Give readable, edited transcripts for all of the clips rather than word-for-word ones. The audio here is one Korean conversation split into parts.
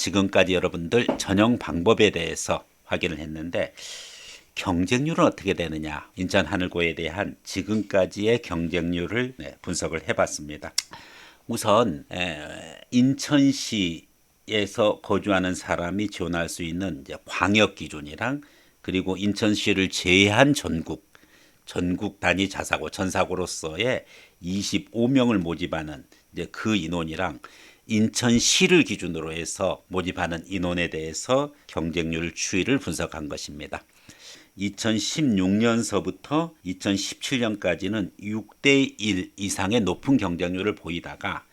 지금까지 여러분들 전형 방법에 대해서 확인을 했는데 경쟁률은 어떻게 되느냐, 인천하늘고에 대한 지금까지의 경쟁률을 분석을 해봤습니다. 우선 인천시에서 거주하는 사람이 지원할 수 있는 이제 광역 기준이랑, 그리고 인천시를 제외한 전국 단위 자사고 전사고로서의 25명을 모집하는 이제 그 인원이랑, 인천시를 기준으로 해서 모집하는 인원에 대해서 경쟁률 추이를 분석한 것입니다. 2016년서부터 2017년까지는 6대 1 이상의 높은 경쟁률을 보이다가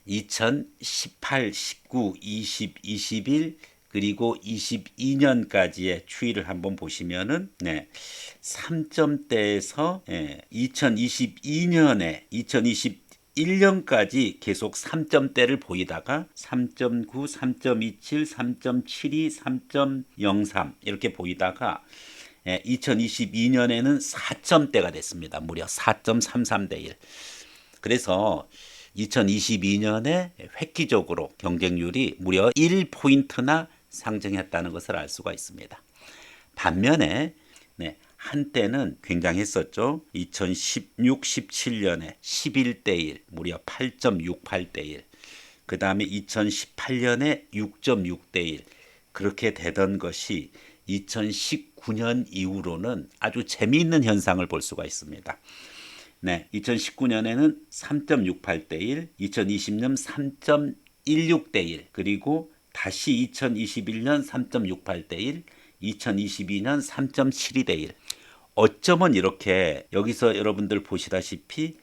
2018, 19, 20, 21 그리고 22년까지의 추이를 한번 보시면은 3점대에서 2022년에 2021년까지 계속 3점대를 보이다가 3.9, 3.27, 3.72, 3.03 이렇게 보이다가 2022년에는 4점대가 됐습니다. 무려 4.33대 1. 그래서 2022년에 획기적으로 경쟁률이 무려 1포인트나 상승했다는 것을 알 수가 있습니다. 반면에 한때는 굉장했었죠. 2016, 17년에 11대 1, 무려 8.68대 1. 그 다음에 2018년에 6.6대 1. 그렇게 되던 것이 2019년 이후로는 아주 재미있는 현상을 볼 수가 있습니다. 2019년에는 3.68대 1, 2020년 3.16대 1, 그리고 다시 2021년 3.68대 1, 2022년 3.72대 1. 어쩌면 이렇게 여기서 여러분들 보시다시피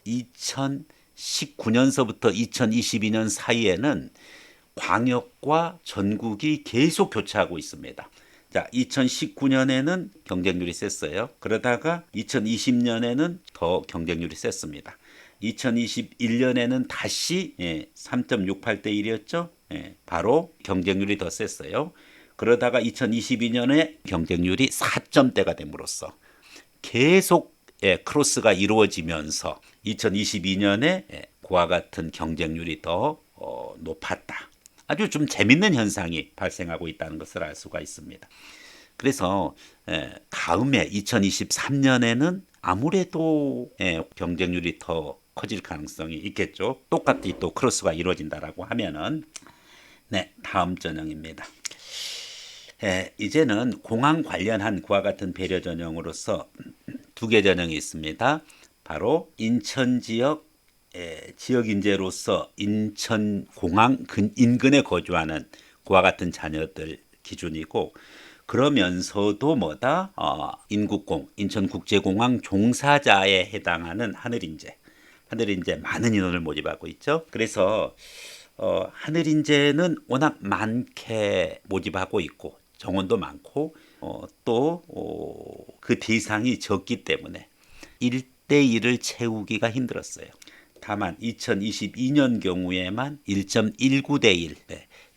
2019년서부터 2022년 사이에는 광역과 전국이 계속 교차하고 있습니다. 자, 2019년에는 경쟁률이 셌어요. 그러다가 2020년에는 더 경쟁률이 셌습니다. 2021년에는 다시 3.68대 1이었죠. 바로 경쟁률이 더 셌어요. 그러다가 2022년에 경쟁률이 4점대가 됨으로써 계속 크로스가 이루어지면서 2022년에 그와 같은 경쟁률이 더 높았다. 아주 좀 재밌는 현상이 발생하고 있다는 것을 알 수가 있습니다. 그래서 다음에 2023년에는 아무래도 경쟁률이 더 커질 가능성이 있겠죠. 똑같이 또 크로스가 이루어진다라고 하면은. 다음 전형입니다. 이제는 공항 관련한 그와 같은 배려 전형으로서 두 개 전형이 있습니다. 바로 인천 지역 지역 인재로서 인천공항 인근에 거주하는 그와 같은 자녀들 기준이고, 그러면서도 인천국제공항 종사자에 해당하는 하늘인재 많은 인원을 모집하고 있죠. 그래서 하늘인재는 워낙 많게 모집하고 있고 정원도 많고 또 그 대상이 적기 때문에 1대 1을 채우기가 힘들었어요. 다만 2022년 경우에만 1.19대 1.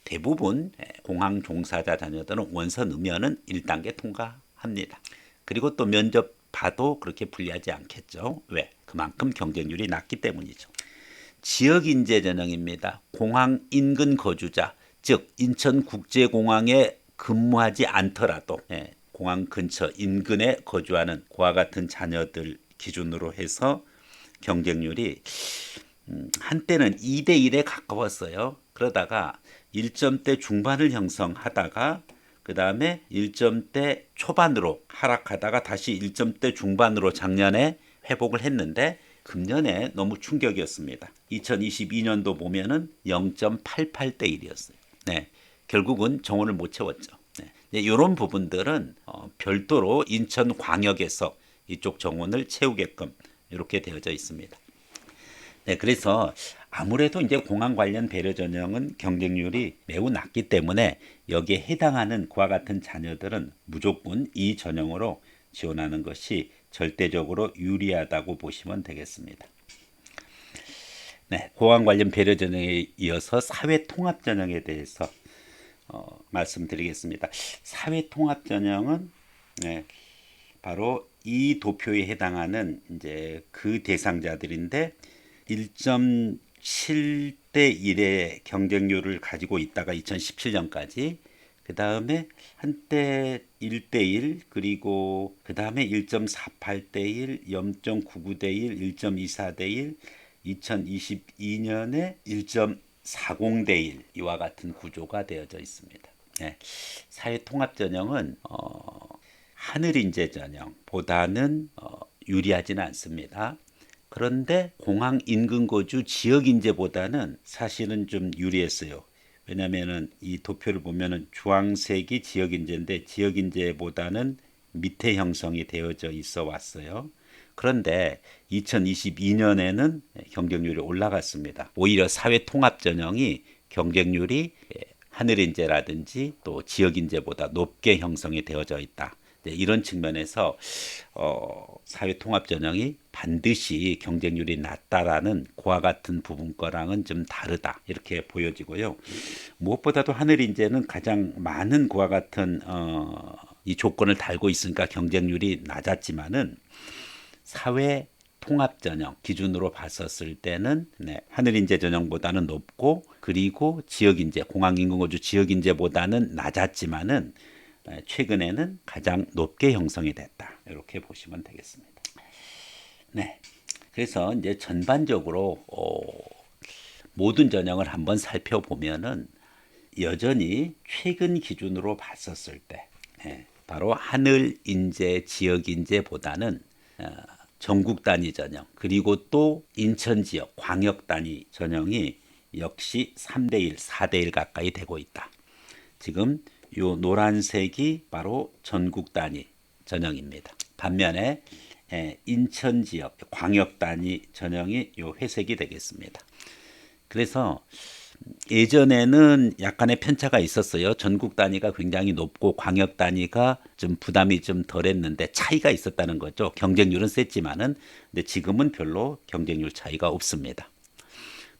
대부분 공항 종사자 자녀들은 원서 넣으면은 1단계 통과합니다. 그리고 또 면접 봐도 그렇게 불리하지 않겠죠. 왜? 그만큼 경쟁률이 낮기 때문이죠. 지역인재 전형입니다. 공항 인근 거주자, 즉 인천국제공항에 근무하지 않더라도 공항 근처 인근에 거주하는 그와 같은 자녀들 기준으로 해서 경쟁률이 한때는 2대 1에 가까웠어요. 그러다가 1점대 중반을 형성하다가 그 다음에 1점대 초반으로 하락하다가 다시 1점대 중반으로 작년에 회복을 했는데, 금년에 너무 충격이었습니다. 2022년도 보면은 0.88대 1이었어요. 결국은 정원을 못 채웠죠. 이런 부분들은 별도로 인천광역에서 이쪽 정원을 채우게끔 이렇게 되어져 있습니다. 그래서 아무래도 이제 공항 관련 배려 전형은 경쟁률이 매우 낮기 때문에 여기에 해당하는 그와 같은 자녀들은 무조건 이 전형으로 지원하는 것이 절대적으로 유리하다고 보시면 되겠습니다. 공항 관련 배려 전형에 이어서 사회 통합 전형에 대해서 말씀드리겠습니다. 사회 통합 전형은 바로 이 도표에 해당하는 이제 그 대상자들인데, 1점 17대 1의 경쟁률을 가지고 있다가 2017년까지 그 다음에 한때 1대 1 그리고 그 다음에 1.48대 1, 0.99대 1, 1.24대 1, 2022년에 1.40대 1 이와 같은 구조가 되어져 있습니다. 네. 사회통합전형은 하늘인재 전형보다는 유리하지는 않습니다. 그런데 공항 인근 거주 지역 인재보다는 사실은 좀 유리했어요. 왜냐면은 이 도표를 보면은 주황색이 지역 인재인데 지역 인재보다는 밑에 형성이 되어져 있어 왔어요. 그런데 2022년에는 경쟁률이 올라갔습니다. 오히려 사회 통합 전형이 경쟁률이 하늘 인재라든지 또 지역 인재보다 높게 형성이 되어져 있다. 이런 측면에서 사회 통합 전형이 반드시 경쟁률이 낮다라는 그와 같은 부분 거랑은 좀 다르다 이렇게 보여지고요. 무엇보다도 하늘 인재는 가장 많은 그와 같은 이 조건을 달고 있으니까 경쟁률이 낮았지만은 사회 통합 전형 기준으로 봤었을 때는 하늘 인재 전형보다는 높고 그리고 지역 인재 공항 인근 거주 지역 인재보다는 낮았지만은 최근에는 가장 높게 형성이 됐다. 이렇게 보시면 되겠습니다. 네. 그래서 이제 전반적으로 모든 전형을 한번 살펴보면은 여전히 최근 기준으로 봤었을 때 바로 하늘 인재, 지역 인재보다는 전국 단위 전형 그리고 또 인천 지역 광역 단위 전형이 역시 3대 1, 4대 1 가까이 되고 있다. 지금 요 노란색이 바로 전국 단위 전형입니다. 반면에 인천 지역 광역 단위 전형이 요 회색이 되겠습니다. 그래서 예전에는 약간의 편차가 있었어요. 전국 단위가 굉장히 높고 광역 단위가 좀 부담이 좀 덜했는데 차이가 있었다는 거죠. 경쟁률은 셌지만은 근데 지금은 별로 경쟁률 차이가 없습니다.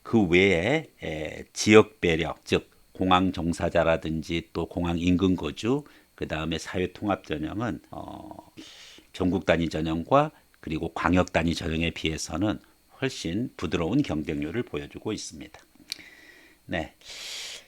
그 외에 지역 배려 즉 공항 종사자라든지 또 공항 인근 거주 그 다음에 사회 통합 전형은 전국 단위 전형과 그리고 광역 단위 전형에 비해서는 훨씬 부드러운 경쟁률을 보여주고 있습니다. 네,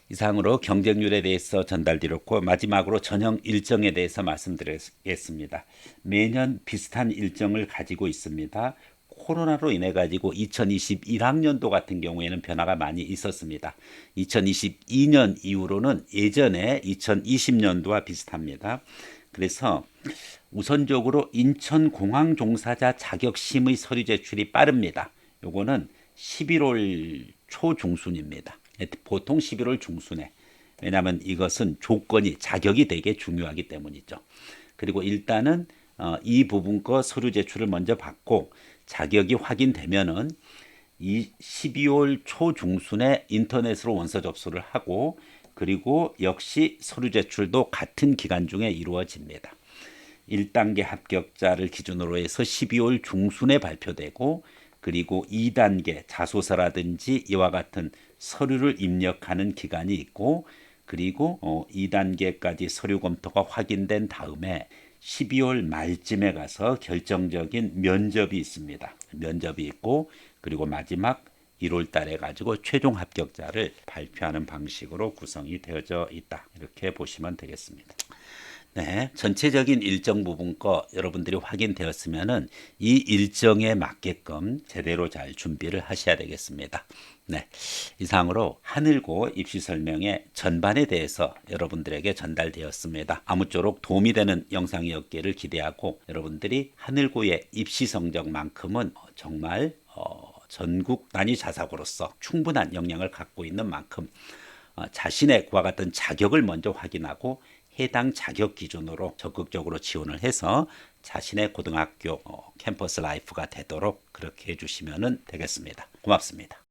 이상으로 경쟁률에 대해서 전달드렸고 마지막으로 전형 일정에 대해서 말씀드리겠습니다. 매년 비슷한 일정을 가지고 있습니다. 코로나로 인해 가지고 2021학년도 같은 경우에는 변화가 많이 있었습니다. 2022년 이후로는 예전에 2020년도와 비슷합니다. 그래서 우선적으로 인천공항 종사자 자격심의 서류 제출이 빠릅니다. 요거는 11월 초중순입니다. 보통 11월 중순에. 왜냐하면 이것은 조건이 자격이 되게 중요하기 때문이죠. 그리고 일단은 이 부분 거 서류 제출을 먼저 받고 자격이 확인되면은 이 12월 초중순에 인터넷으로 원서 접수를 하고 그리고 역시 서류 제출도 같은 기간 중에 이루어집니다. 1단계 합격자를 기준으로 해서 12월 중순에 발표되고 그리고 2단계 자소서라든지 이와 같은 서류를 입력하는 기간이 있고 그리고 2단계까지 서류 검토가 확인된 다음에 12월 말쯤에 가서 결정적인 면접이 있습니다. 면접이 있고 그리고 마지막 1월 달에 가지고 최종 합격자를 발표하는 방식으로 구성이 되어져 있다. 이렇게 보시면 되겠습니다. 네, 전체적인 일정 부분 거 여러분들이 확인되었으면은 이 일정에 맞게끔 제대로 잘 준비를 하셔야 되겠습니다. 네, 이상으로 하늘고 입시 설명의 전반에 대해서 여러분들에게 전달되었습니다. 아무쪼록 도움이 되는 영상이었기를 기대하고 여러분들이 하늘고의 입시 성적만큼은 정말 전국 단위 자사고로서 충분한 역량을 갖고 있는 만큼 자신의 그와 같은 자격을 먼저 확인하고 해당 자격 기준으로 적극적으로 지원을 해서 자신의 고등학교 캠퍼스 라이프가 되도록 그렇게 해주시면 되겠습니다. 고맙습니다.